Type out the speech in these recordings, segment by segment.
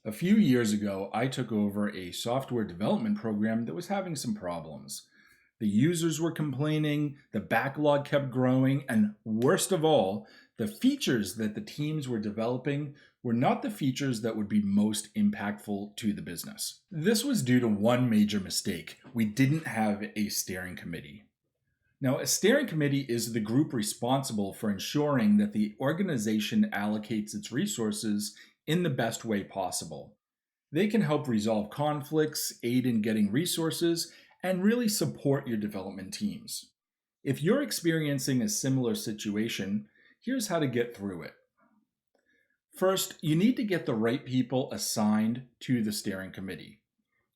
A few years ago, I took over a software development program that was having some problems. The users were complaining, the backlog kept growing, and worst of all, the features that the teams were developing were not the features that would be most impactful to the business. This was due to one major mistake. We didn't have a steering committee. Now, a steering committee is the group responsible for ensuring that the organization allocates its resources in the best way possible. They can help resolve conflicts, aid in getting resources, and really support your development teams. If you're experiencing a similar situation, here's how to get through it. First, you need to get the right people assigned to the steering committee.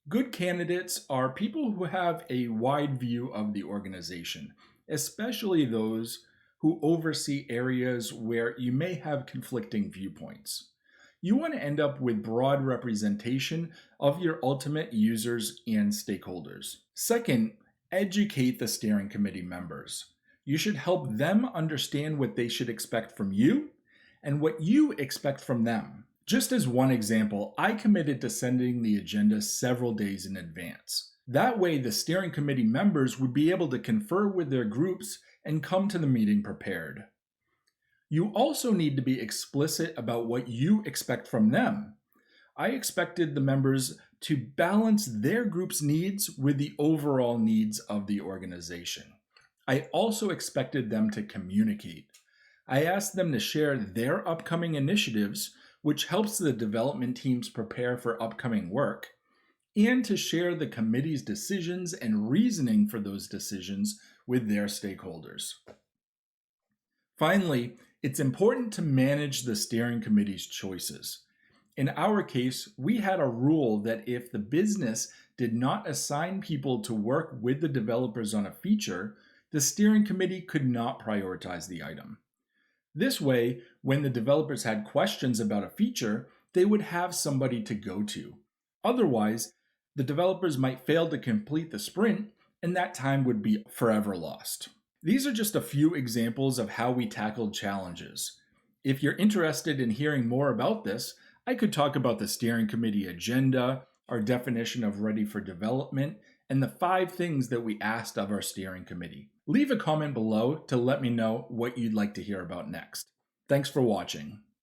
Good candidates are people who have a wide view of the organization, especially those who oversee areas where you may have conflicting viewpoints. You want to end up with broad representation of your ultimate users and stakeholders. Second, educate the steering committee members. You should help them understand what they should expect from you and what you expect from them. Just as one example, I committed to sending the agenda several days in advance. That way, the steering committee members would be able to confer with their groups and come to the meeting prepared. You also need to be explicit about what you expect from them. I expected the members to balance their group's needs with the overall needs of the organization. I also expected them to communicate. I asked them to share their upcoming initiatives, which helps the development teams prepare for upcoming work, and to share the committee's decisions and reasoning for those decisions with their stakeholders. Finally, it's important to manage the steering committee's choices. In our case, we had a rule that if the business did not assign people to work with the developers on a feature, the steering committee could not prioritize the item. This way, when the developers had questions about a feature, they would have somebody to go to. Otherwise, the developers might fail to complete the sprint, and that time would be forever lost. These are just a few examples of how we tackled challenges. If you're interested in hearing more about this, I could talk about the steering committee agenda, our definition of ready for development, and the 5 things that we asked of our steering committee. Leave a comment below to let me know what you'd like to hear about next. Thanks for watching.